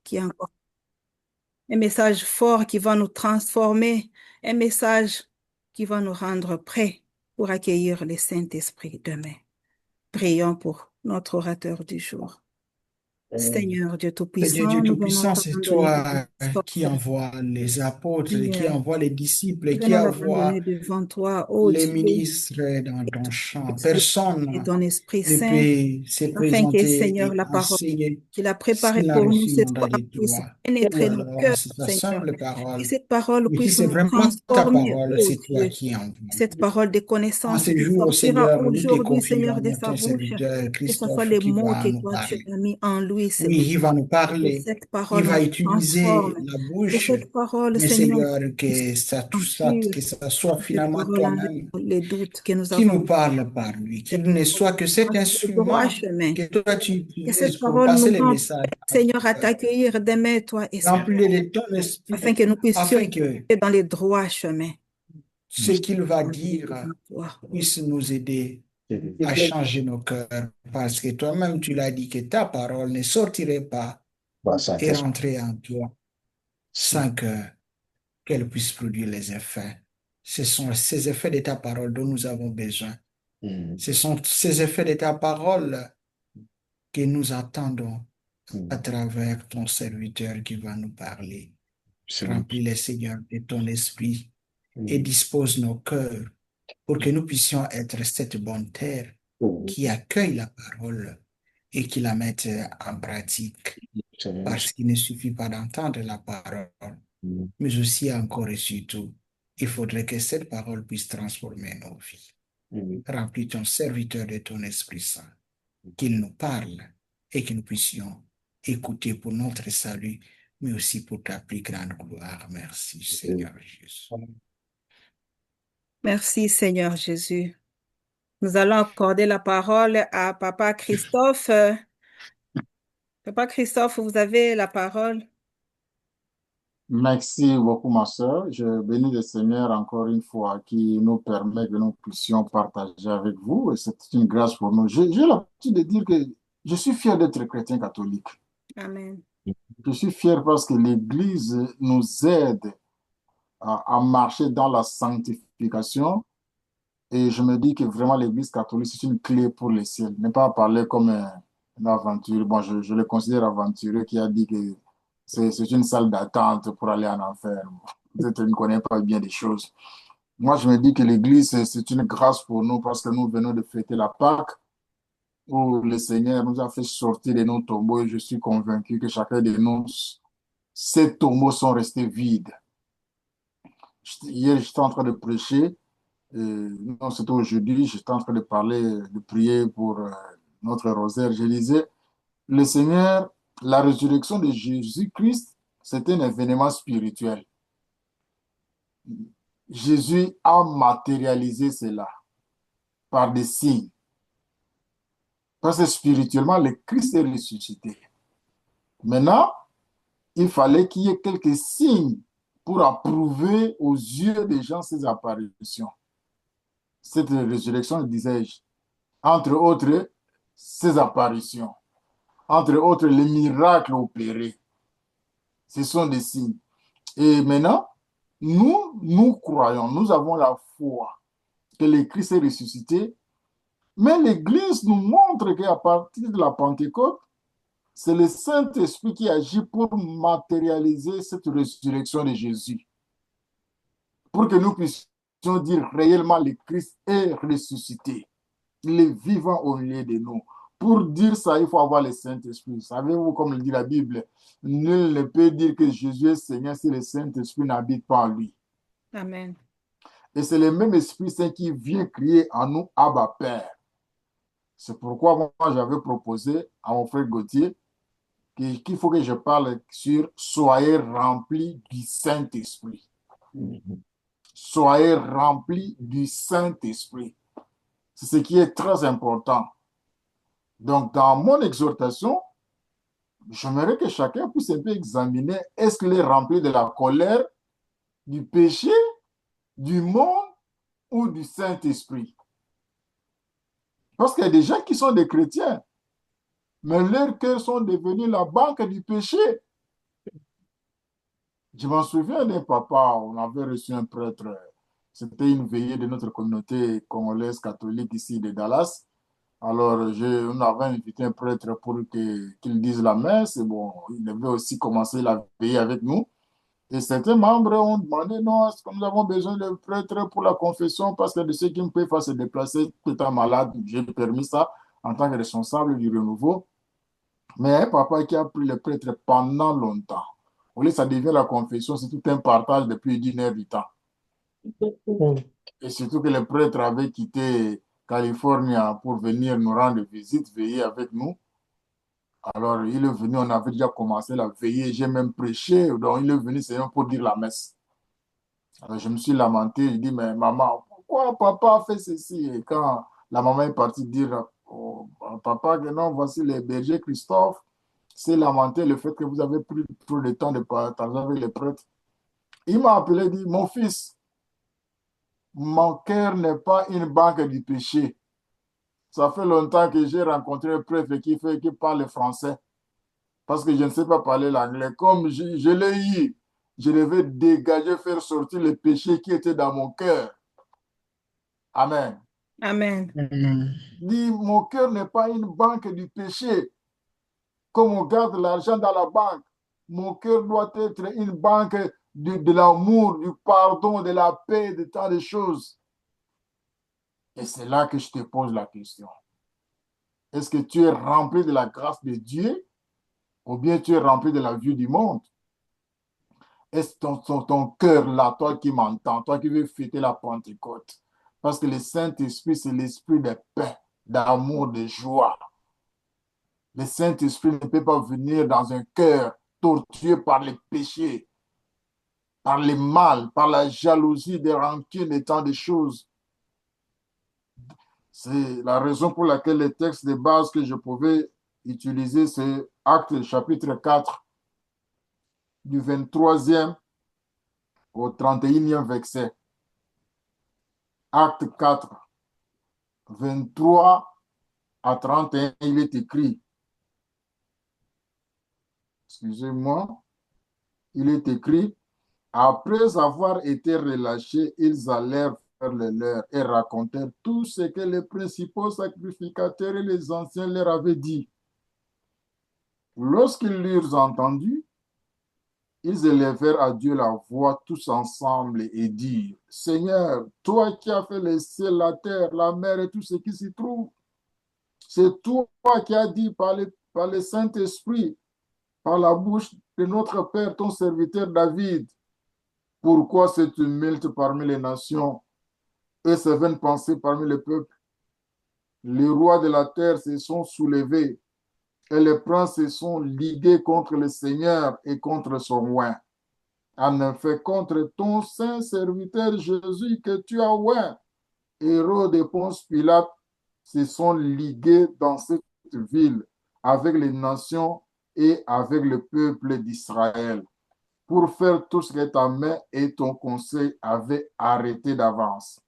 qui est encore un message fort qui va nous transformer, un message qui va nous rendre prêts pour accueillir le Saint-Esprit demain. Prions pour notre orateur du jour. Seigneur Dieu Seigneur Tout-Puissant, Dieu nous venons Tout-Puissant, te c'est donner devant toi qui envoie les apôtres, qui Seigneur, envoie les disciples, nous qui venons envoie l'abandonner devant toi, ô les Dieu, ministres dans ton champ. et Personne ton Esprit ne Saint, peut se afin que, présenter Seigneur, et la parole enseigner qu'il a préparée s'il a pour nous reçu ce mandat soir de puisse toi. Ou pénétrer nos alors cœurs, c'est ta Seigneur, simple et parole. cette parole Mais si puisse c'est nous vraiment ta transformer, parole, ô c'est toi Dieu. qui envoies. Cette parole de En connaissance ce qui jour, sortira Seigneur, nous te aujourd'hui, Seigneur, de confions sa notre bouche, serviteur que ce soit Christophe les qui mots va que nous toi tu parler. as mis en lui ce Oui, matin, il va nous et que parler. cette Il parole va nous utiliser transforme, la que bouche, cette parole, mais Seigneur, Seigneur, puisse que ça, tout ça, remplir que ça soit cette finalement parole enlève toi-même les doutes que nous qui nous avons. parle par lui, qu'il Cette ne parole soit que cet passe le droit instrument chemin. que toi tu Que cette utilises pour parole passer nous les rende, messages à ton Seigneur, à peuple. t'accueillir demain, toi, Esprit, Remplis-le de ton afin esprit, que nous puissions afin que aller dans les droits chemins. ce qu'il va Nous allons dire devant toi. puisse nous aider à changer nos cœurs, parce que toi-même tu l'as dit que ta parole ne sortirait pas et rentrer en toi sans qu'elle puisse produire les effets. Ce sont ces effets de ta parole dont nous avons besoin. Ce sont ces effets de ta parole que nous attendons à travers ton serviteur qui va nous parler. Remplis les Seigneur de ton esprit et dispose nos cœurs pour que nous puissions être cette bonne terre qui accueille la parole et qui la mette en pratique. Parce qu'il ne suffit pas d'entendre la parole, mais aussi encore et surtout, il faudrait que cette parole puisse transformer nos vies. Remplis ton serviteur de ton Esprit Saint, qu'il nous parle et que nous puissions écouter pour notre salut, mais aussi pour ta plus grande gloire. Merci, Seigneur Jésus. Merci, Seigneur Jésus. Nous allons accorder la parole à Papa Christophe. Papa Christophe, vous avez la parole. Merci beaucoup, ma sœur. Je bénis le Seigneur encore une fois qui nous permet que nous puissions partager avec vous. Et c'est une grâce pour nous. J'ai l'habitude de dire que je suis fier d'être chrétien catholique. Amen. Je suis fier parce que l'Église nous aide à marcher dans la sanctification. Et je me dis que vraiment l'Église catholique, c'est une clé pour le ciel. Ne pas parler comme un aventureux. Bon, je le considère aventureux qui a dit que c'est une salle d'attente pour aller en enfer. Peut-être qu'il ne connaît pas bien les choses. Moi, je me dis que l'Église, c'est une grâce pour nous parce que nous venons de fêter la Pâque où le Seigneur nous a fait sortir de nos tombeaux et je suis convaincu que chacun de nous, ces tombeaux sont restés vides. Hier, j'étais en train de prêcher. Non, c'était aujourd'hui, j'étais en train de parler, de prier pour notre rosaire. Je disais, le Seigneur, la résurrection de Jésus-Christ, c'est un événement spirituel. Jésus a matérialisé cela par des signes. Parce que spirituellement, le Christ est ressuscité. Maintenant, il fallait qu'il y ait quelques signes pour approuver aux yeux des gens ces apparitions. Cette résurrection, disais-je, entre autres, ces apparitions, entre autres, les miracles opérés. Ce sont des signes. Et maintenant, nous croyons, nous avons la foi que le Christ est ressuscité, mais l'Église nous montre qu'à partir de la Pentecôte, c'est le Saint-Esprit qui agit pour matérialiser cette résurrection de Jésus. Pour que nous puissions dire réellement le Christ est ressuscité. Il est vivant au milieu de nous. Pour dire ça, il faut avoir le Saint-Esprit. Savez-vous, comme le dit la Bible, nul ne peut dire que Jésus est Seigneur si le Saint-Esprit n'habite pas en lui. Amen. Et c'est le même Esprit Saint qui vient crier en nous, Abba Père. C'est pourquoi moi, j'avais proposé à mon frère Gauthier qu'il faut que je parle sur soyez remplis du Saint-Esprit. Soyez remplis du Saint-Esprit. C'est ce qui est très important. Donc, dans mon exhortation, j'aimerais que chacun puisse un peu examiner est-ce qu'il est rempli de la colère, du péché, du monde ou du Saint-Esprit. Parce qu'il y a des gens qui sont des chrétiens, mais leurs cœurs sont devenus la banque du péché. Je m'en souviens d'un papa, on avait reçu un prêtre, c'était une veillée de notre communauté congolaise catholique ici de Dallas. Alors, on avait invité un prêtre pour qu'il dise la messe. Et bon, il devait aussi commencer la veillée avec nous. Et certains membres ont demandé, non, est-ce que nous avons besoin de prêtre pour la confession parce que de ceux qui ne peuvent pas se déplacer, étant malade, j'ai permis ça en tant que responsable du renouveau. Mais un papa qui a pris le prêtre pendant longtemps. Au lieu, ça devient la confession, c'est tout un partage de plus d'une heure du temps. Et surtout que le prêtre avait quitté Californie pour venir nous rendre visite, veiller avec nous. Alors, il est venu, on avait déjà commencé la veillée, j'ai même prêché, donc il est venu seulement pour dire la messe. Alors, je me suis lamenté, je dis, mais maman, pourquoi papa a fait ceci? Et quand la maman est partie dire au papa que non, voici les bergers Christophe, s'est lamenté le fait que vous avez pris trop de temps de partager avec les prêtres. Il m'a appelé et dit, mon fils, mon cœur n'est pas une banque du péché. Ça fait longtemps que j'ai rencontré un prêtre qui parle français parce que je ne sais pas parler l'anglais. Comme je l'ai eu, je devais dégager, faire sortir les péchés qui étaient dans mon cœur. Amen. Amen. Dit, mon cœur n'est pas une banque du péché. Comme on garde l'argent dans la banque, mon cœur doit être une banque de l'amour, du pardon, de la paix, de tant de choses. Et c'est là que je te pose la question. Est-ce que tu es rempli de la grâce de Dieu ou bien tu es rempli de la vue du monde? Est-ce ton cœur là, toi qui m'entends, toi qui veux fêter la Pentecôte? Parce que le Saint-Esprit, c'est l'esprit de paix, d'amour, de joie. Le Saint-Esprit ne peut pas venir dans un cœur torturé par les péchés, par le mal, par la jalousie, des rancunes et tant de choses. C'est la raison pour laquelle le texte de base que je pouvais utiliser, c'est Actes chapitre 4, du 23e au 31e verset. Acte 4, 23 à 31, il est écrit, excusez-moi, il est écrit, après avoir été relâchés, ils allèrent faire le leur et racontèrent tout ce que les principaux sacrificateurs et les anciens leur avaient dit. Lorsqu'ils l'eurent entendu, ils élevèrent à Dieu la voix tous ensemble et dirent, Seigneur, toi qui as fait les cieux, la terre, la mer et tout ce qui s'y trouve, c'est toi qui as dit par le Saint-Esprit, par la bouche de notre Père, ton serviteur David, pourquoi ce tumulte parmi les nations et ces vaines pensées parmi les peuples? Les rois de la terre se sont soulevés et les princes se sont ligués contre le Seigneur et contre son oint. En effet, contre ton saint serviteur Jésus que tu as oint, Hérode et Ponce Pilate se sont ligués dans cette ville avec les nations et avec le peuple d'Israël pour faire tout ce que ta main et ton conseil avaient arrêté d'avance.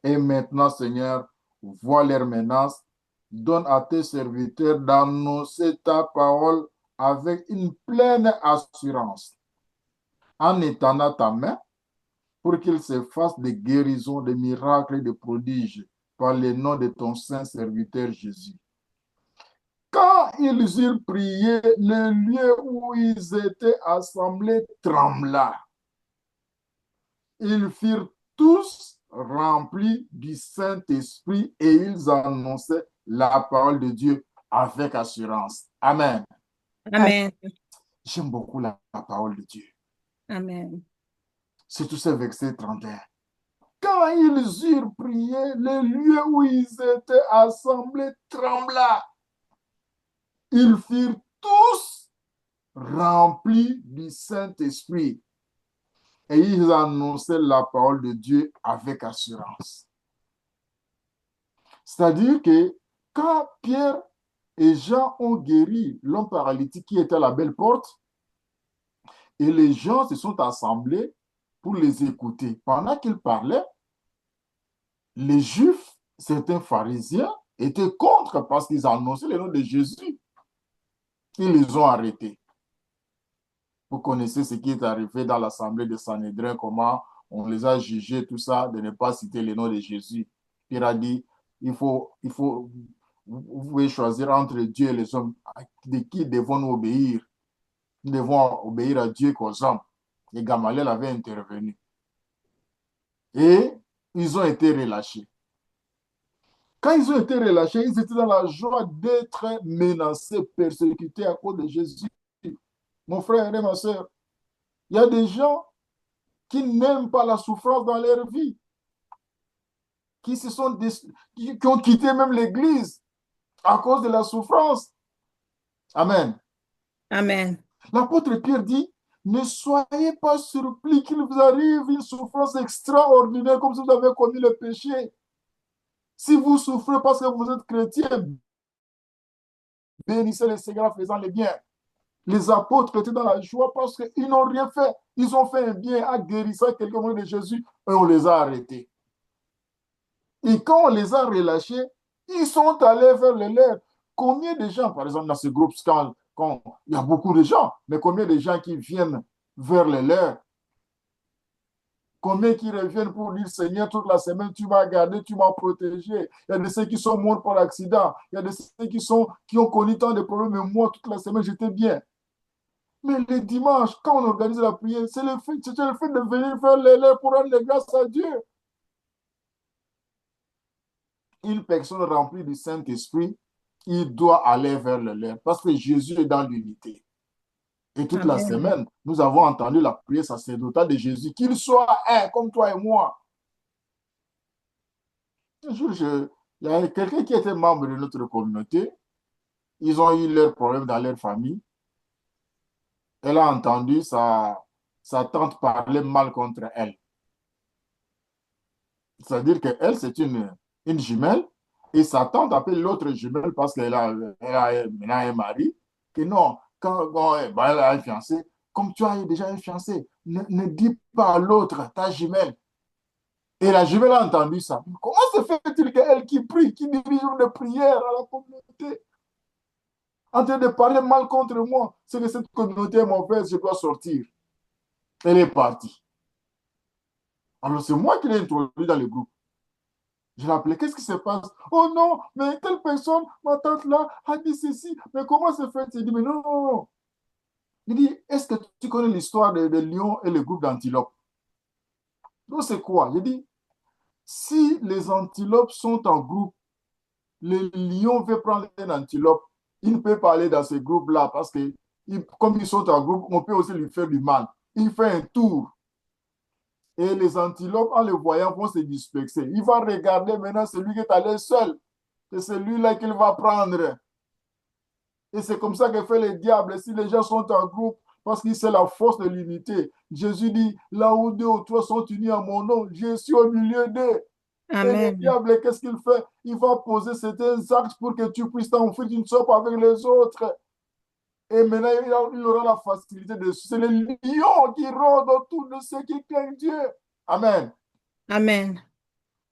Et maintenant, Seigneur, vois leurs menaces, donne à tes serviteurs d'annoncer ta parole avec une pleine assurance, en étendant ta main pour qu'il se fasse des guérisons, des miracles et des prodiges par le nom de ton saint serviteur Jésus. Quand ils eurent prié, le lieu où ils étaient assemblés trembla. Ils furent tous remplis du Saint-Esprit et ils annonçaient la parole de Dieu avec assurance. Amen. Amen. J'aime beaucoup la parole de Dieu. Amen. C'est tout ce verset 31. Quand ils eurent prié, le lieu où ils étaient assemblés trembla. Ils furent tous remplis du Saint-Esprit et ils annonçaient la parole de Dieu avec assurance. C'est-à-dire que quand Pierre et Jean ont guéri l'homme paralytique qui était à la belle porte, et les gens se sont assemblés pour les écouter. Pendant qu'ils parlaient, les Juifs, certains pharisiens, étaient contre parce qu'ils annonçaient le nom de Jésus. Ils les ont arrêtés. Vous connaissez ce qui est arrivé dans l'assemblée de Sanhédrin, comment on les a jugés, tout ça, de ne pas citer le nom de Jésus. Pierre a dit, vous pouvez choisir entre Dieu et les hommes. De qui devons-nous obéir? Nous devons obéir à Dieu qu'aux hommes. Et Gamaliel avait intervenu. Et ils ont été relâchés. Quand ils ont été relâchés, ils étaient dans la joie d'être menacés, persécutés à cause de Jésus. Mon frère et ma soeur, il y a des gens qui n'aiment pas la souffrance dans leur vie, qui ont quitté même l'Église à cause de la souffrance. Amen. Amen. L'apôtre Pierre dit, ne soyez pas surpris qu'il vous arrive une souffrance extraordinaire comme si vous avez commis le péché. Si vous souffrez parce que vous êtes chrétien, bénissez le Seigneur en faisant le bien. Les apôtres étaient dans la joie parce qu'ils n'ont rien fait. Ils ont fait un bien en guérissant quelqu'un au nom de Jésus et on les a arrêtés. Et quand on les a relâchés, ils sont allés vers le leur. Combien de gens, par exemple, dans ce groupe, quand il y a beaucoup de gens, mais combien de gens qui viennent vers le leur? Combien qui reviennent pour dire, Seigneur, toute la semaine, tu m'as gardé, tu m'as protégé. Il y a de ceux qui sont morts par accident. Il y a de ceux qui ont connu tant de problèmes, mais moi, toute la semaine, j'étais bien. Mais le dimanche, quand on organise la prière, c'est le fait de venir faire les lèvres pour rendre les grâces à Dieu. Une personne remplie du Saint-Esprit, il doit aller vers le lèvres parce que Jésus est dans l'unité. Et toute la Amen. semaine, nous avons entendu la prière sacerdotale de Jésus, qu'il soit un comme toi et moi. Un jour, il y a quelqu'un qui était membre de notre communauté. Ils ont eu leurs problèmes dans leur famille. Elle a entendu sa tante parler mal contre elle. C'est-à-dire qu'elle, c'est une jumelle, et sa tante appelle l'autre jumelle parce qu'elle a maintenant un mari, que non, quand elle a un fiancé, comme tu as déjà un fiancé, ne dis pas à l'autre, ta jumelle. Et la jumelle a entendu ça. Comment se fait-il qu'elle qui prie, qui dirige une prière à la communauté, en train de parler mal contre moi, c'est que cette communauté est mauvaise, je dois sortir. Elle est partie. Alors c'est moi qui l'ai introduit dans le groupe. Je l'ai appelé, qu'est-ce qui se passe? Oh non, mais telle personne, ma tante là, a dit ceci, mais comment se fait? Il dit, mais non, non, non. Il dit, est-ce que tu connais l'histoire de Lion et le groupe d'antilopes? Donc c'est quoi? Je dis, si les antilopes sont en groupe, le lion veut prendre une antilope, il ne peut pas aller dans ce groupe-là parce que comme ils sont en groupe, on peut aussi lui faire du mal. Il fait un tour. Et les antilopes, en le voyant, vont se disperser. Il va regarder maintenant celui qui est allé seul. C'est celui-là qu'il va prendre. Et c'est comme ça que fait le diable. Si les gens sont en groupe, parce que c'est la force de l'unité. Jésus dit, là où deux ou trois sont unis à mon nom, je suis au milieu d'eux. Et le Amen. diable, qu'est-ce qu'il fait? Il va poser certains actes pour que tu puisses t'enfuir d'une sorte avec les autres. Et maintenant, il aura la facilité de... C'est le lion qui rôde autour de ceux qui craignent Dieu. Amen. Amen.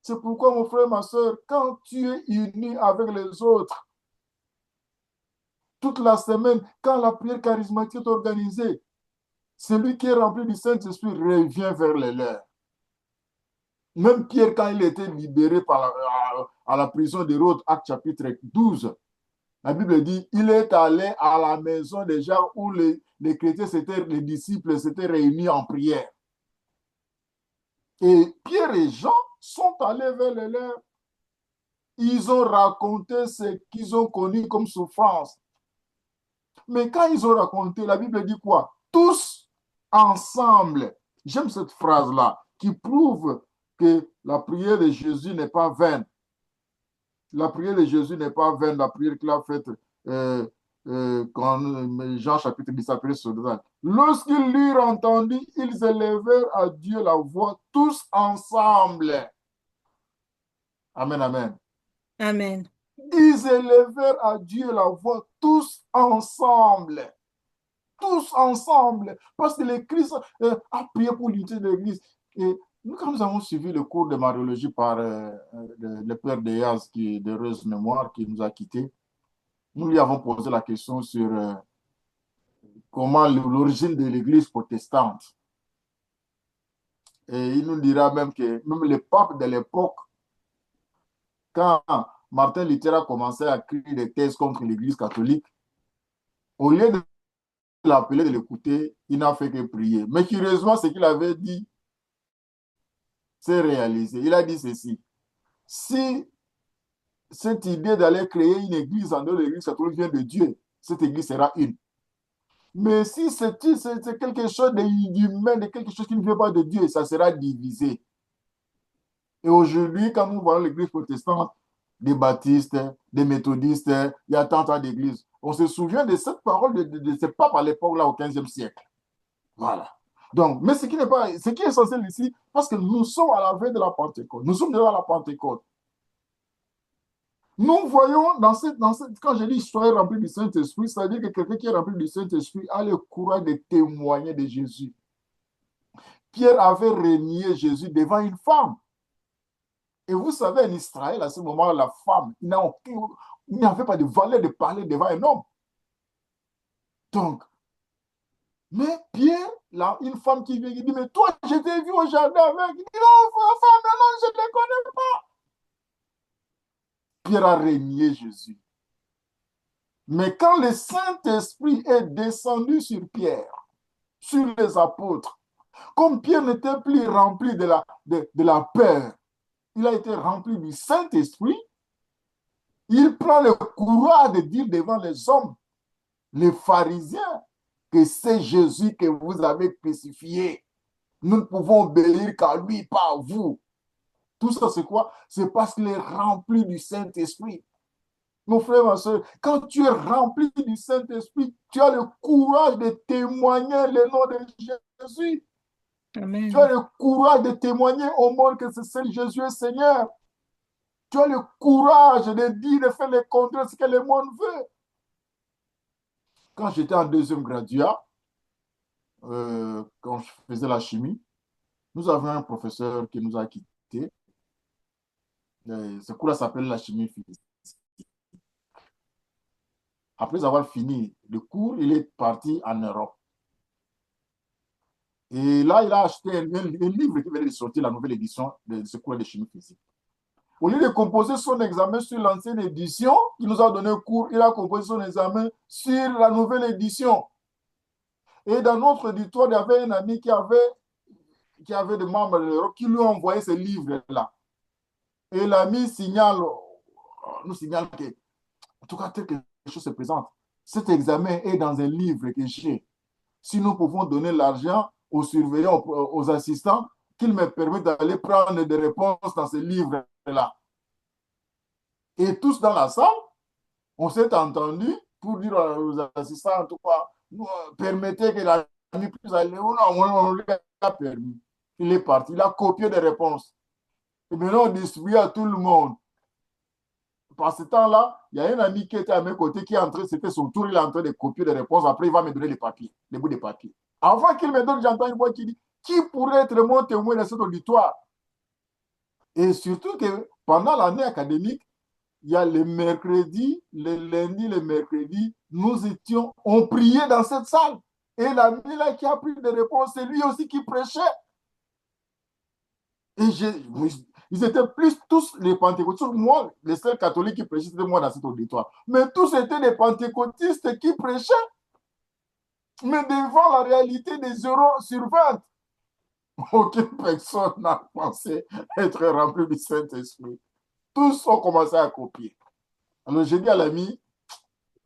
C'est pourquoi, mon frère, ma soeur, quand tu es uni avec les autres, toute la semaine, quand la prière charismatique est organisée, celui qui est rempli du Saint-Esprit revient vers les leurs. Même Pierre, quand il était libéré à la prison de Rhodes, Acte chapitre 12, la Bible dit, il est allé à la maison des gens où les chrétiens, les disciples s'étaient réunis en prière. Et Pierre et Jean sont allés vers les leurs. Ils ont raconté ce qu'ils ont connu comme souffrance. Mais quand ils ont raconté, la Bible dit quoi? Tous ensemble. J'aime cette phrase-là qui prouve que la prière de Jésus n'est pas vaine. La prière de Jésus n'est pas vaine, la prière qu'il a faite quand Jean chapitre 10 appelé Sodran. Lorsqu'ils l'eurent entendu, ils élevèrent à Dieu la voix tous ensemble. Amen, amen. Amen. Ils élevèrent à Dieu la voix tous ensemble. Tous ensemble. Parce que le Christ a prié pour l'unité de l'Église. Et nous, quand nous avons suivi le cours de mariologie par le père Deyaz, qui est d'heureuse mémoire, qui nous a quittés, nous lui avons posé la question sur comment l'origine de l'Église protestante. Et il nous dira même que même les papes de l'époque, quand Martin Luther a commencé à écrire des thèses contre l'Église catholique, au lieu de l'appeler, de l'écouter, il n'a fait que prier. Mais curieusement, ce qu'il avait dit s'est réalisé. Il a dit ceci: si cette idée d'aller créer une église en dehors de l'église catholique vient de Dieu, cette église sera une. Mais si c'est quelque chose d'humain, de quelque chose qui ne vient pas de Dieu, ça sera divisé. Et aujourd'hui, quand nous voyons l'église protestante, des baptistes, des méthodistes, il y a tant d'églises. On se souvient de cette parole de ces papes à l'époque, là, au XVe siècle. Voilà. Donc, mais ce qui est essentiel ici, parce que nous sommes à la veille de la Pentecôte. Nous sommes déjà à la Pentecôte. Nous voyons quand je dis soyez remplis du Saint-Esprit, c'est-à-dire que quelqu'un qui est rempli du Saint-Esprit a le courage de témoigner de Jésus. Pierre avait renié Jésus devant une femme. Et vous savez, en Israël, à ce moment-là, la femme, il n'avait pas de valeur de parler devant un homme. Donc, mais Pierre, là, une femme qui vient, il dit, mais toi, je t'ai vu au jardin avec. Il dit, non, femme, non, je ne le connais pas. Pierre a renié Jésus. Mais quand le Saint-Esprit est descendu sur Pierre, sur les apôtres, comme Pierre n'était plus rempli de la peur, il a été rempli du Saint-Esprit, il prend le courage de dire devant les hommes, les pharisiens, que c'est Jésus que vous avez crucifié. Nous ne pouvons obéir qu'à lui, pas à vous. Tout ça, c'est quoi? C'est parce qu'il est rempli du Saint-Esprit. Mon frère, ma soeur, quand tu es rempli du Saint-Esprit, tu as le courage de témoigner le nom de Jésus. Amen. Tu as le courage de témoigner au monde que c'est Jésus est Seigneur. Tu as le courage de dire, de faire le contraire de ce que le monde veut. Quand j'étais en deuxième graduat, quand je faisais la chimie, nous avions un professeur qui nous a quittés. Ce cours-là s'appelle la chimie physique. Après avoir fini le cours, il est parti en Europe. Et là, il a acheté un livre qui venait de sortir, la nouvelle édition de ce cours de chimie physique. Au lieu de composer son examen sur l'ancienne édition, il nous a donné un cours, il a composé son examen sur la nouvelle édition. Et dans notre auditoire, il y avait un ami qui avait des membres de l'Europe qui lui ont envoyé ce livre-là. Et l'ami nous signale que, en tout cas, quelque chose se présente. Cet examen est dans un livre que j'ai. Si nous pouvons donner l'argent aux surveillants, aux assistants, qu'ils me permettent d'aller prendre des réponses dans ce livre-là. Et tous dans la salle, on s'est entendu pour dire aux assistants, en tout cas, permettez que l'ami puisse aller. On lui a permis. Il est parti. Il a copié des réponses. Et maintenant, on distribue à tout le monde. Par ce temps-là, il y a un ami qui était à mes côtés qui est entré, c'était son tour, il est en train de copier des réponses. Après, il va me donner les papiers, les bouts de papier. Avant qu'il me donne, j'entends une voix qui dit, qui pourrait être mon témoin dans cet auditoire? Et surtout que pendant l'année académique, il y a les mercredis, les lundis, les mercredis, on priait dans cette salle. Et l'ami là qui a pris des réponses, c'est lui aussi qui prêchait. Et ils étaient plus tous les pentecôtistes. Moi, les seuls catholiques qui prêchaient, c'était moi dans cet auditoire. Mais tous étaient des pentecôtistes qui prêchaient. Mais devant la réalité des 0 sur 20, aucune personne n'a pensé être remplie du Saint-Esprit. Tous ont commencé à copier. Alors j'ai dit à l'ami,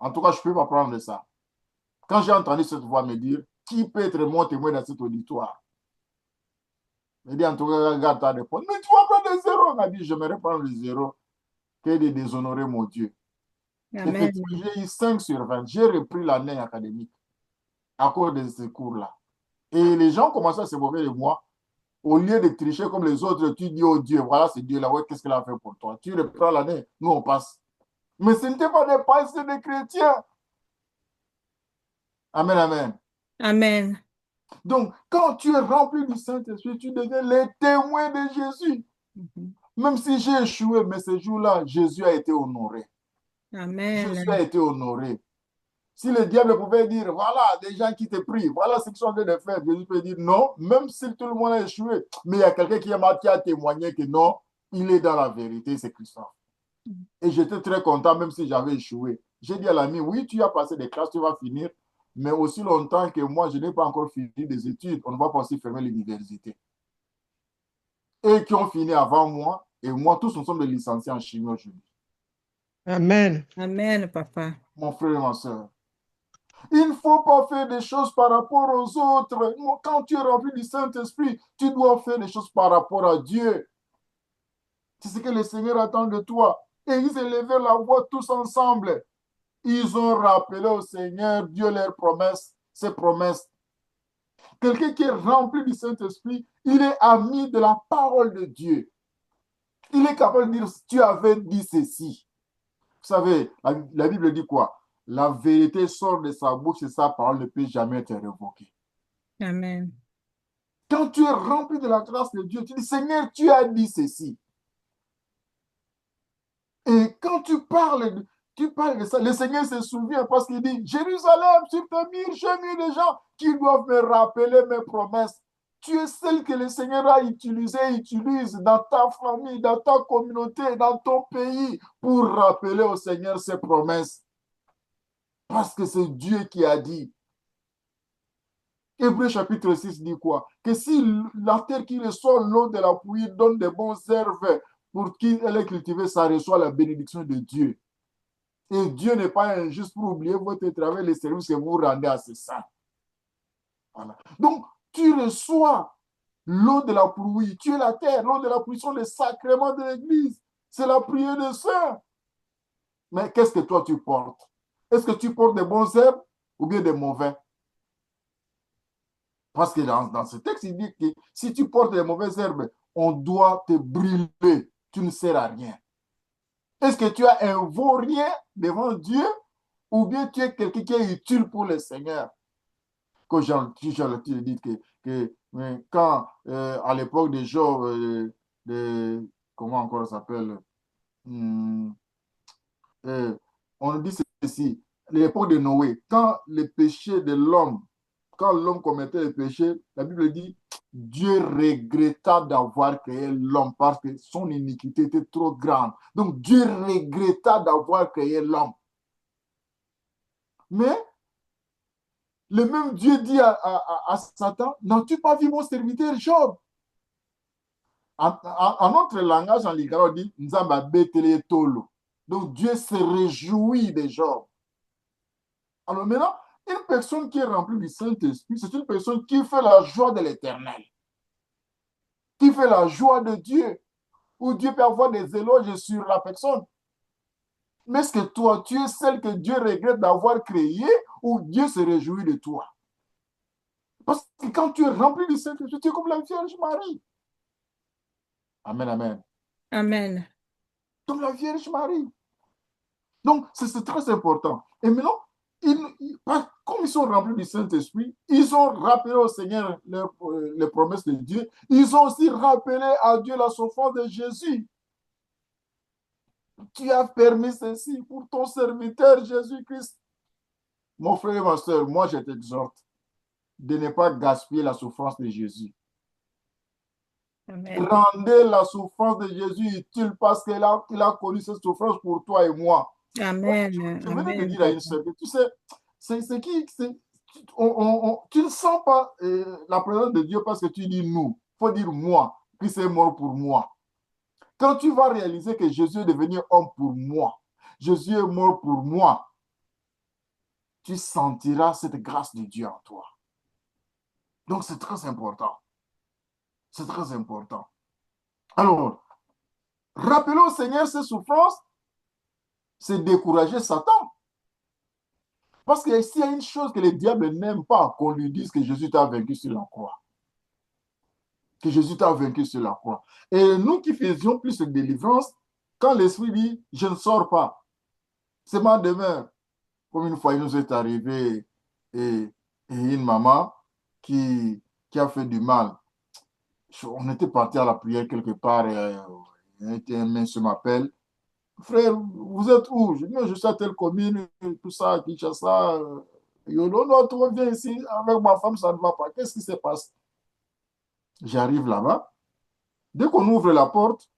en tout cas, je ne peux pas prendre ça. Quand j'ai entendu cette voix me dire, qui peut être mon témoin dans cet auditoire? Il dit, en tout cas, regarde ta réponse. Mais tu vas prendre des zéros. Il m'a dit, j'aimerais prendre les zéros que de déshonorer mon Dieu. Amen. Effectivement, j'ai eu 5 sur 20. J'ai repris l'année académique à cause de ce cours-là. Et les gens commençaient à se moquer de moi. Au lieu de tricher comme les autres, tu dis, oh Dieu, voilà, c'est Dieu là, ouais, qu'est-ce qu'il a fait pour toi? Tu reprends l'année, nous on passe. Mais ce n'était pas des païens, c'est des chrétiens. Amen, amen. Amen. Donc, quand tu es rempli du Saint-Esprit, tu deviens les témoins de Jésus. Même si j'ai échoué, mais ce jour-là, Jésus a été honoré. Amen. Jésus a été honoré. Si le diable pouvait dire, voilà, des gens qui te prient, voilà ce qu'ils sont en train de faire, Jésus peut dire non, même si tout le monde a échoué. Mais il y a quelqu'un qui a témoigné que non, il est dans la vérité, c'est Christophe. Et j'étais très content, même si j'avais échoué. J'ai dit à l'ami, oui, tu as passé des classes, tu vas finir, mais aussi longtemps que moi, je n'ai pas encore fini des études, on ne va pas aussi fermer l'université. Et qui ont fini avant moi, et moi, tous nous sommes des licenciés en chimie aujourd'hui. Amen. Amen, papa. Mon frère et ma soeur. Il ne faut pas faire des choses par rapport aux autres. Quand tu es rempli du Saint-Esprit, tu dois faire des choses par rapport à Dieu. C'est ce que le Seigneur attend de toi. Et ils élevaient la voix tous ensemble. Ils ont rappelé au Seigneur Dieu leurs promesses, ses promesses. Quelqu'un qui est rempli du Saint-Esprit, il est ami de la parole de Dieu. Il est capable de dire, tu avais dit ceci. Vous savez, la Bible dit quoi? La vérité sort de sa bouche et sa parole ne peut jamais être révoquée. Amen. Quand tu es rempli de la grâce de Dieu, tu dis, Seigneur, tu as dit ceci. Et quand tu parles de ça, le Seigneur se souvient parce qu'il dit, Jérusalem, sur tes murs, j'ai mis des gens qui doivent me rappeler mes promesses. Tu es celle que le Seigneur a utilisée, utilise dans ta famille, dans ta communauté, dans ton pays, pour rappeler au Seigneur ses promesses. Parce que c'est Dieu qui a dit. Hébreux chapitre 6 dit quoi? Que si la terre qui reçoit l'eau de la pluie donne de bons herbes pour qui elle est cultivée, ça reçoit la bénédiction de Dieu. Et Dieu n'est pas injuste pour oublier votre travail, les services que vous rendez à ses saints. Voilà. Donc, tu reçois l'eau de la pluie, tu es la terre, l'eau de la pluie sont les sacrements de l'Église. C'est la prière des saints. Mais qu'est-ce que toi tu portes? Est-ce que tu portes des bons herbes ou bien des mauvais? Parce que dans ce texte, il dit que si tu portes des mauvaises herbes, on doit te brûler. Tu ne sers à rien. Est-ce que tu as un vaurien devant Dieu ou bien tu es quelqu'un qui est utile pour le Seigneur? Que Jean dit que quand, à l'époque des Job, comment encore ça s'appelle? On dit ceci, l'époque de Noé, quand le péché de l'homme, quand l'homme commettait le péché, la Bible dit, Dieu regretta d'avoir créé l'homme parce que son iniquité était trop grande. Donc Dieu regretta d'avoir créé l'homme. Mais le même Dieu dit à Satan, n'as-tu pas vu mon serviteur Job? En notre langage, en Ligaro, on dit, Nzamba betele tolo. Donc Dieu se réjouit de Job. Alors maintenant, une personne qui est remplie du Saint-Esprit, c'est une personne qui fait la joie de l'Éternel, qui fait la joie de Dieu, où Dieu peut avoir des éloges sur la personne. Mais est-ce que toi, tu es celle que Dieu regrette d'avoir créée ou Dieu se réjouit de toi? Parce que quand tu es rempli du Saint-Esprit, tu es comme la Vierge Marie. Amen, amen. Amen. Comme la Vierge Marie. Donc, c'est très important. Et maintenant, comme ils sont remplis du Saint-Esprit, ils ont rappelé au Seigneur les promesses de Dieu. Ils ont aussi rappelé à Dieu la souffrance de Jésus. Tu as permis ceci pour ton serviteur Jésus-Christ. Mon frère et ma soeur, moi je t'exhorte de ne pas gaspiller la souffrance de Jésus. Amen. Rendez la souffrance de Jésus utile parce qu'il a connu cette souffrance pour toi et moi. Amen. Je venais de Amen. dire à une sœur, tu sais, tu ne sens pas la présence de Dieu parce que tu dis nous. Il faut dire moi. Christ est mort pour moi. Quand tu vas réaliser que Jésus est devenu homme pour moi, Jésus est mort pour moi, tu sentiras cette grâce de Dieu en toi. Donc c'est très important. C'est très important. Alors, rappeler au Seigneur ses souffrances, c'est décourager Satan. Parce que s'il y a une chose que le diable n'aime pas, qu'on lui dise que Jésus t'a vaincu sur la croix. Que Jésus t'a vaincu sur la croix. Et nous qui faisions plus de délivrance, quand l'Esprit dit, je ne sors pas, c'est ma demeure. Comme une fois, il nous est arrivé et une maman qui a fait du mal. On était parti à la prière quelque part et un mince m'appelle frère, vous êtes où? Je dis, mais je suis à telle commune, tout ça, Kinshasa. Yolo, non, tu reviens ici, avec ma femme, ça ne va pas. Qu'est-ce qui se passe? J'arrive là-bas. Dès qu'on ouvre la porte,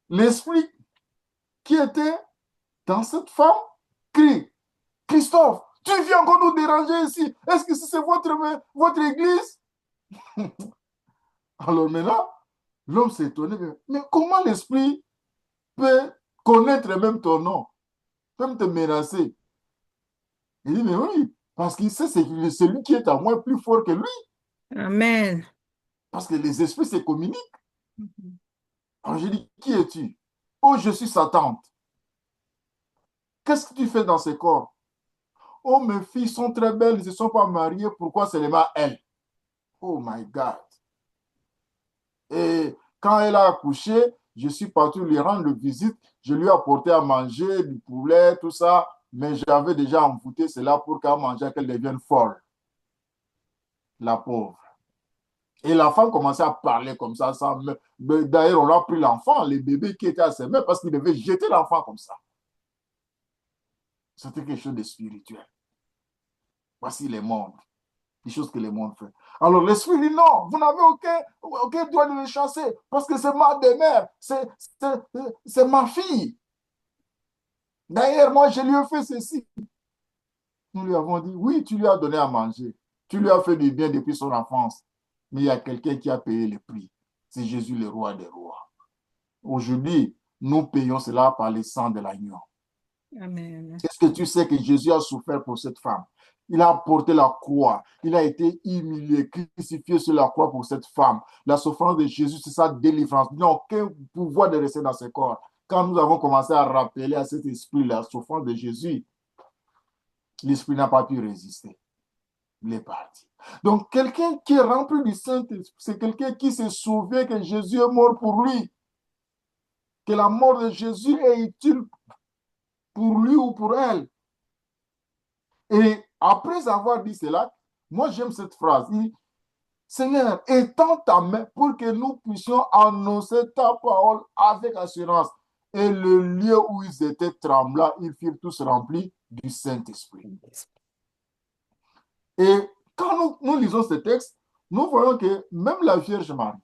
l'esprit qui était dans cette femme crie, Christophe, tu viens encore nous déranger ici. Est-ce que c'est votre église? Alors maintenant, l'homme s'est étonné. Mais comment l'esprit peut connaître même ton nom, peut même te menacer? Il dit, mais oui, parce qu'il sait que celui qui est à moi est plus fort que lui. Amen. Parce que les esprits se communiquent. Alors je dis, qui es-tu? Oh, je suis sa tante. Qu'est-ce que tu fais dans ce corps? Oh, mes filles sont très belles, elles ne se sont pas mariées, pourquoi seulement elles? Oh my God. Et quand elle a accouché, je suis parti lui rendre visite, je lui ai apporté à manger du poulet, tout ça, mais j'avais déjà envoûté cela pour qu'elle mange, qu'elle devienne folle. La pauvre. Et la femme commençait à parler comme ça. D'ailleurs, on a pris l'enfant, les bébés qui étaient à ses mains, parce qu'il devait jeter l'enfant comme ça. C'était quelque chose de spirituel. Voici les mondes, les choses que les mondes font. Alors l'esprit dit non, vous n'avez aucun droit de le chasser, parce que c'est ma demeure, c'est ma fille. D'ailleurs, moi, je lui ai fait ceci. Nous lui avons dit, oui, tu lui as donné à manger. Tu lui as fait du bien depuis son enfance. Mais il y a quelqu'un qui a payé le prix. C'est Jésus, le roi des rois. Aujourd'hui, nous payons cela par le sang de l'agneau. Amen. Est-ce que tu sais que Jésus a souffert pour cette femme? Il a porté la croix. Il a été humilié, crucifié sur la croix pour cette femme. La souffrance de Jésus, c'est sa délivrance. Il n'a aucun pouvoir de rester dans ce corps. Quand nous avons commencé à rappeler à cet esprit la souffrance de Jésus, l'esprit n'a pas pu résister. Il est parti. Donc, quelqu'un qui est rempli du Saint-Esprit, c'est quelqu'un qui se souvient que Jésus est mort pour lui. Que la mort de Jésus est utile pour lui ou pour elle. Et après avoir dit cela, moi j'aime cette phrase. Il dit, Seigneur, étends ta main pour que nous puissions annoncer ta parole avec assurance. Et le lieu où ils étaient tremblants, ils furent tous remplis du Saint-Esprit. Et quand nous lisons ce texte, nous voyons que même la Vierge Marie,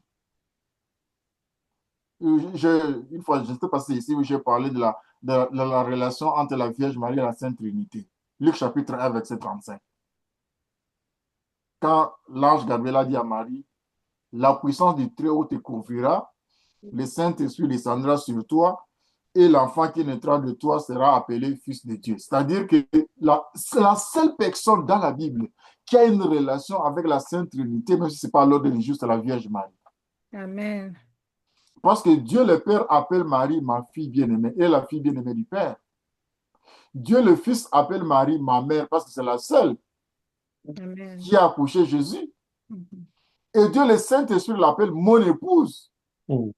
une fois, je ne sais pas si ici où j'ai parlé de la relation entre la Vierge Marie et la Sainte Trinité. Luc chapitre 1, verset 35. Quand l'ange Gabriel a dit à Marie, la puissance du Très-Haut te couvrira, le Saint-Esprit descendra sur toi, et l'enfant qui naîtra de toi sera appelé Fils de Dieu. C'est-à-dire que c'est la seule personne dans la Bible qui a une relation avec la Sainte Trinité, même si ce n'est pas l'ordre de juste la Vierge Marie. Amen. Parce que Dieu le Père appelle Marie ma fille bien-aimée et la fille bien-aimée du Père. Dieu le Fils appelle Marie ma mère parce que c'est la seule Amen. qui a accouché Jésus. Et Dieu le Saint-Esprit l'appelle mon épouse.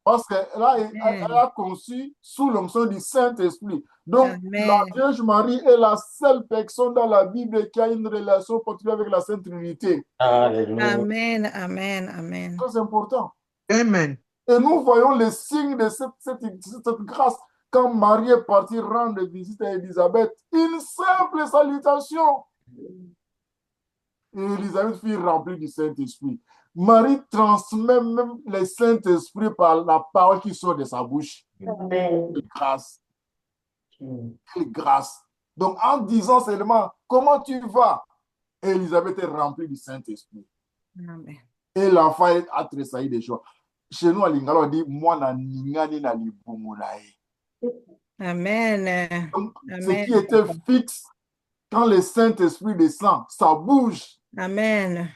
Parce qu'elle a conçu sous l'onction du Saint-Esprit. Donc, Amen. la Vierge Marie est la seule personne dans la Bible qui a une relation particulière avec la Sainte Trinité. Amen. Amen. Amen. C'est important. Amen. Et nous voyons les signes de cette grâce quand Marie est partie rendre visite à Élisabeth. Une simple salutation. Et Élisabeth fut remplie du Saint-Esprit. Marie transmet même le Saint-Esprit par la parole qui sort de sa bouche. Amen. Quelle grâce. Quelle grâce. Donc, en disant seulement, comment tu vas? Élisabeth est remplie du Saint-Esprit. Amen. Et l'enfant a tressailli de joie. Chez nous, à Lingala, on dit, moi, na ningani na libumulae. Amen. Donc, Amen. ce qui était fixe, quand le Saint-Esprit descend, ça bouge. Amen.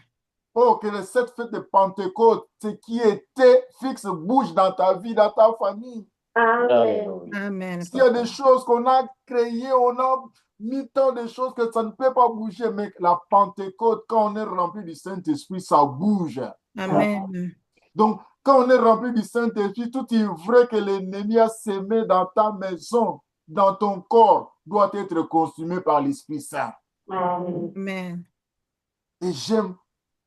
Oh, que cette fête de Pentecôte, ce qui était fixe bouge dans ta vie, dans ta famille. Amen. Amen. S'il y a des choses qu'on a créées, on a mis tant de choses que ça ne peut pas bouger, mais la Pentecôte, quand on est rempli du Saint-Esprit, ça bouge. Amen. Donc, quand on est rempli du Saint-Esprit, tout vrai que l'ennemi a sémé dans ta maison, dans ton corps, doit être consumé par l'Esprit Saint. Amen. Et j'aime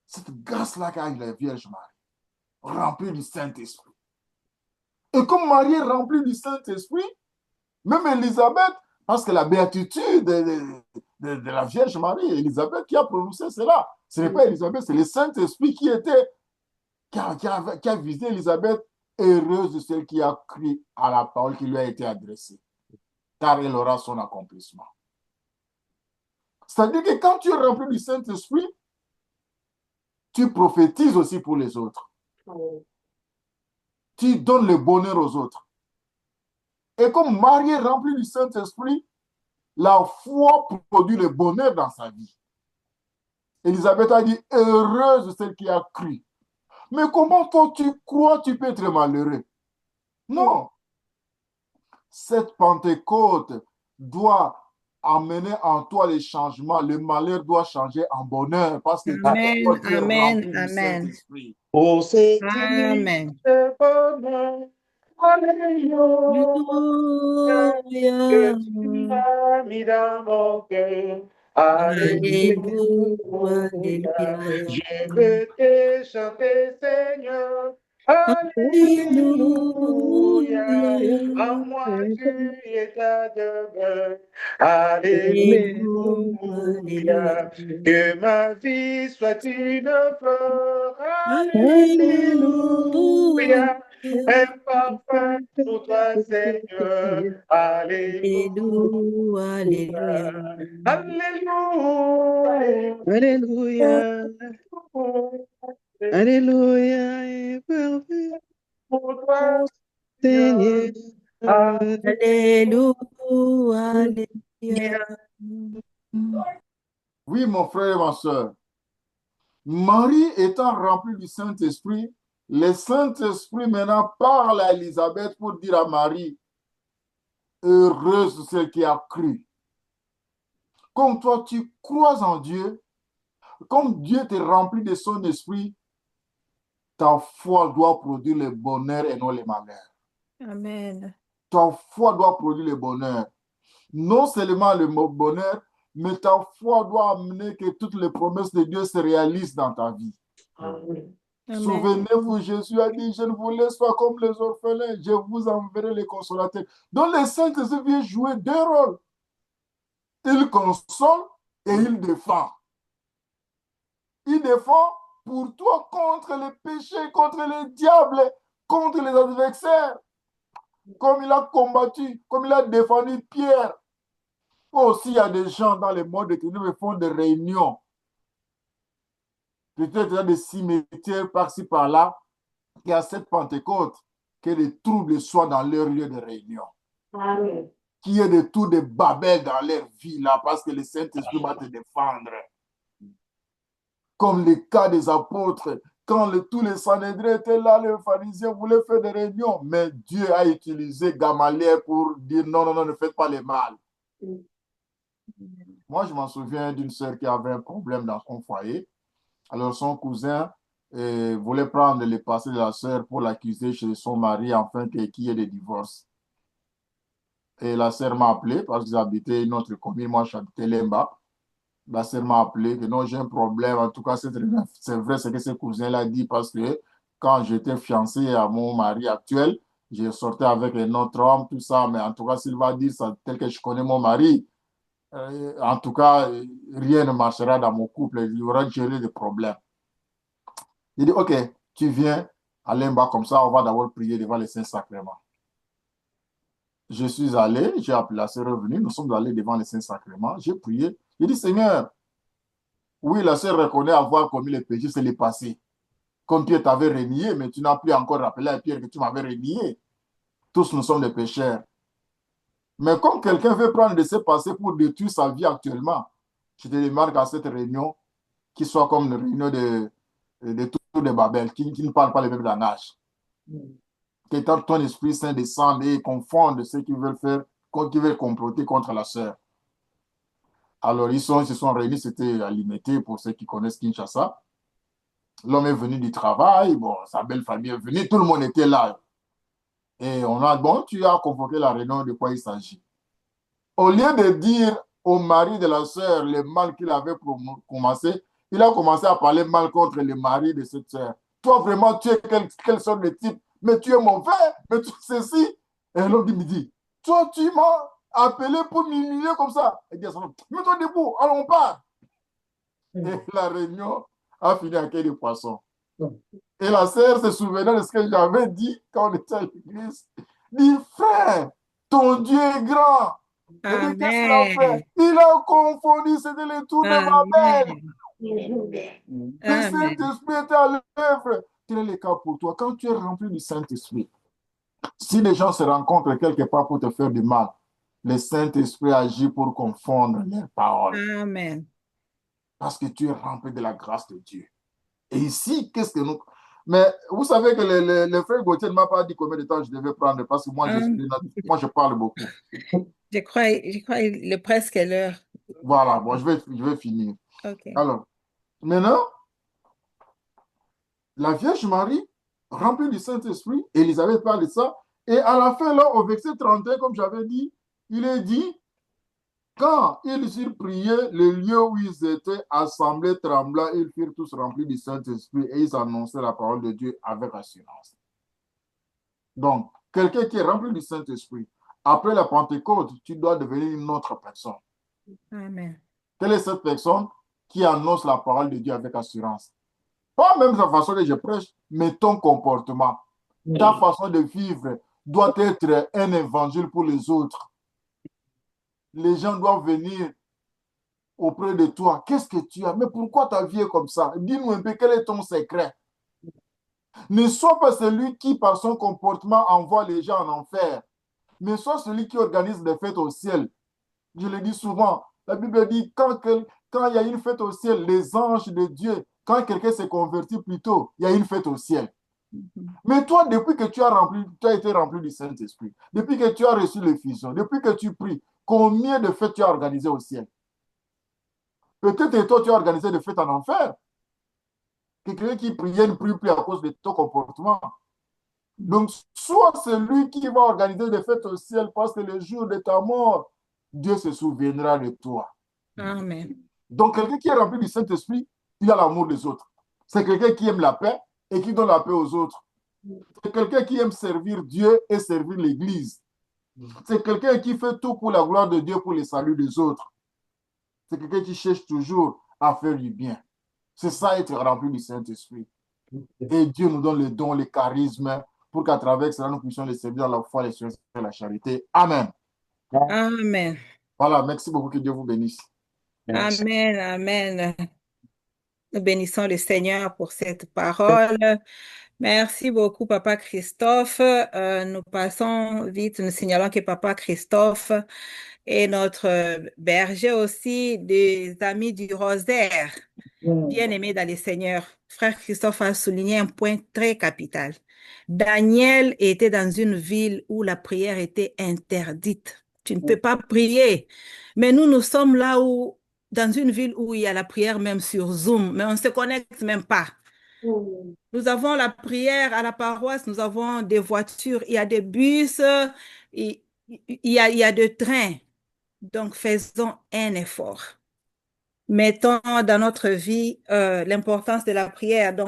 cette grâce-là qu'a la Vierge Marie, remplie du Saint-Esprit. Et comme Marie est remplie du Saint-Esprit, Même Élisabeth, parce que la béatitude de la Vierge Marie, Élisabeth qui a prononcé cela. Ce n'est pas Élisabeth, c'est le Saint-Esprit qui a visé Élisabeth. Heureuse de celle qui a cru à la parole qui lui a été adressée, car elle aura son accomplissement. C'est-à-dire que quand tu es rempli du Saint-Esprit, tu prophétises aussi pour les autres. Tu donnes le bonheur aux autres. Et comme Marie est remplie du Saint-Esprit, la foi produit le bonheur dans sa vie. Élisabeth a dit, heureuse celle qui a cru. Mais comment toi tu crois, tu peux être malheureux? Non. Cette Pentecôte doit amener en toi les changements. Le malheur doit changer en bonheur parce que Amen, toi, tu es amen, rempli du amen. Saint-Esprit. Oh, c'est Amen. bonheur. Alléluia. Alléluia. Que tu as mis dans mon cœur. Alléluia. Alléluia. Je veux te chanter, Seigneur. Alléluia. En moi, tu es ta demeure. Alléluia. Que ma vie soit une fleur. Alléluia. Un parfum pour toi, Seigneur. Alléluia. Alléluia. Alléluia. Alléluia. Alléluia. Et parfait, Pour toi, Seigneur. Alléluia. Alléluia. Oui, mon frère et ma soeur. Marie étant remplie du Saint-Esprit, le Saint-Esprit maintenant parle à Élisabeth pour dire à Marie, heureuse celle qui a cru. Comme toi, tu crois en Dieu, comme Dieu te remplit de son esprit, ta foi doit produire le bonheur et non le malheur. Amen. Ta foi doit produire le bonheur. Non seulement le bonheur, mais ta foi doit amener que toutes les promesses de Dieu se réalisent dans ta vie. Amen. Souvenez-vous, Jésus a dit, je ne vous laisse pas comme les orphelins, je vous enverrai les consolateurs. Donc les Saint-Esprit vient jouer deux rôles. Il console et il défend. Il défend pour toi contre les péchés, contre les diables, contre les adversaires. Comme il a combattu, comme il a défendu Pierre. Aussi, il y a des gens dans le monde qui nous font des réunions. Peut-être dans des cimetières par-ci, par-là, qui a cette Pentecôte, que les troubles soient dans leur lieu de réunion. Amen. Qu'il y ait de tout de Babel dans leur vie, là, parce que le Saint-Esprit va te défendre. Comme le cas des apôtres, quand tous les Sanhédrins étaient là, les pharisiens voulaient faire des réunions, mais Dieu a utilisé Gamaliel pour dire non, non, non, ne faites pas le mal. Moi, je m'en souviens d'une sœur qui avait un problème dans son foyer. Alors, son cousin voulait prendre le passé de la sœur pour l'accuser chez son mari afin qu'il y ait des divorces. Et la sœur m'a appelé parce qu'ils habitaient une autre commune. Moi, j'habitais Lemba. La sœur m'a appelé que non, j'ai un problème. En tout cas, c'est vrai ce que ce cousin-là dit parce que quand j'étais fiancé à mon mari actuel, je sortais avec un autre homme, tout ça. Mais en tout cas, s'il va dire ça tel que je connais mon mari, en tout cas, rien ne marchera dans mon couple. Il y aura géré des problèmes. Il dit, OK, tu viens à Lemba comme ça, on va d'abord prier devant les Saints-Sacrements. Je suis allé, j'ai appelé la sœur revenue, nous sommes allés devant les Saints-Sacrements, j'ai prié. J'ai dit, Seigneur, oui, la sœur reconnaît avoir commis le péché, c'est le passé. Comme Pierre t'avait renié, mais tu n'as plus encore rappelé à Pierre que tu m'avais renié. Tous nous sommes des pécheurs. Mais comme quelqu'un veut prendre de ce passé pour détruire sa vie actuellement, je te demande qu'à cette réunion, qu'il soit comme une réunion de tout de Babel, qui ne parle pas le même langage. Que ton Esprit Saint descende et confonde ceux qui veulent faire, qui veulent comploter contre la sœur. Alors, ils se sont réunis, c'était à Limité pour ceux qui connaissent Kinshasa. L'homme est venu du travail, bon, sa belle famille est venue, tout le monde était là. Et on a, bon, tu as convoqué la réunion, de quoi il s'agit. Au lieu de dire au mari de la sœur le mal qu'il avait commencé, il a commencé à parler mal contre le mari de cette sœur. Toi, vraiment, tu es quelle sorte de type? Mais tu es mauvais, mais tu sais si. Et l'homme dit, toi, tu m'as appelé pour m'humilier comme ça. Elle dit à son homme, mets-toi debout, allons, on part. Et la réunion a fini à quai de poisson. Et la sœur se souvenait de ce que j'avais dit quand on était à l'église. Dit, frère, ton Dieu est grand. Et dit, qu'est-ce qu'il a Amen. fait? Il a confondu, c'était le tour de ma belle. Amen. Le Amen. Saint-Esprit était à l'œuvre. Quel est le cas pour toi? Quand tu es rempli du Saint-Esprit, si les gens se rencontrent quelque part pour te faire du mal, le Saint-Esprit agit pour confondre leurs paroles. Amen. Parce que tu es rempli de la grâce de Dieu. Et ici, qu'est-ce que nous... Mais vous savez que le frère Gauthier ne m'a pas dit combien de temps je devais prendre, parce que moi, je parle beaucoup. Je crois, il est presque l'heure. Voilà, bon, je vais finir. OK. Alors, maintenant, la Vierge Marie, remplie du Saint-Esprit, Élisabeth parle de ça, et à la fin, là, au verset 31, comme j'avais dit, il est dit, quand ils eurent prié, le lieu où ils étaient assemblés trembla, ils furent tous remplis du Saint-Esprit et ils annonçaient la parole de Dieu avec assurance. Donc, quelqu'un qui est rempli du Saint-Esprit, après la Pentecôte, tu dois devenir une autre personne. Amen. Quelle est cette personne qui annonce la parole de Dieu avec assurance? Pas même la façon que je prêche, mais ton comportement. Ta façon de vivre doit être un évangile pour les autres. Les gens doivent venir auprès de toi. Qu'est-ce que tu as? Mais pourquoi ta vie est comme ça? Dis-nous un peu, quel est ton secret? Ne sois pas celui qui, par son comportement, envoie les gens en enfer, mais sois celui qui organise des fêtes au ciel. Je le dis souvent, la Bible dit, quand il y a une fête au ciel, les anges de Dieu, quand quelqu'un s'est converti plus tôt, il y a une fête au ciel. Mais toi, depuis que tu as été rempli du Saint-Esprit, depuis que tu as reçu l'effusion, depuis que tu pries, combien de fêtes tu as organisées au ciel? Peut-être que toi, tu as organisé des fêtes en enfer. Quelqu'un qui priait ne prie plus à cause de ton comportement. Donc, sois celui qui va organiser des fêtes au ciel parce que le jour de ta mort, Dieu se souviendra de toi. Amen. Donc, quelqu'un qui est rempli du Saint-Esprit, il a l'amour des autres. C'est quelqu'un qui aime la paix et qui donne la paix aux autres. C'est quelqu'un qui aime servir Dieu et servir l'Église. C'est quelqu'un qui fait tout pour la gloire de Dieu, pour le salut des autres. C'est quelqu'un qui cherche toujours à faire du bien. C'est ça, être rempli du Saint-Esprit. Et Dieu nous donne le don, le charisme, pour qu'à travers cela, nous puissions les servir dans la foi, les et la charité. Amen. Amen. Voilà, merci beaucoup, que Dieu vous bénisse. Amen. Amen. Nous bénissons le Seigneur pour cette parole. Merci beaucoup, Papa Christophe. Nous passons vite, nous signalons que Papa Christophe est notre berger aussi des Amis du Rosaire. Bien-aimé dans le Seigneur, Frère Christophe a souligné un point très capital. Daniel était dans une ville où la prière était interdite. Tu ne peux pas prier. Mais nous sommes là où, dans une ville où il y a la prière même sur Zoom, mais on ne se connecte même pas. Nous avons la prière à la paroisse, nous avons des voitures, il y a des bus, il y a des trains. Donc, faisons un effort. Mettons dans notre vie l'importance de la prière. Donc,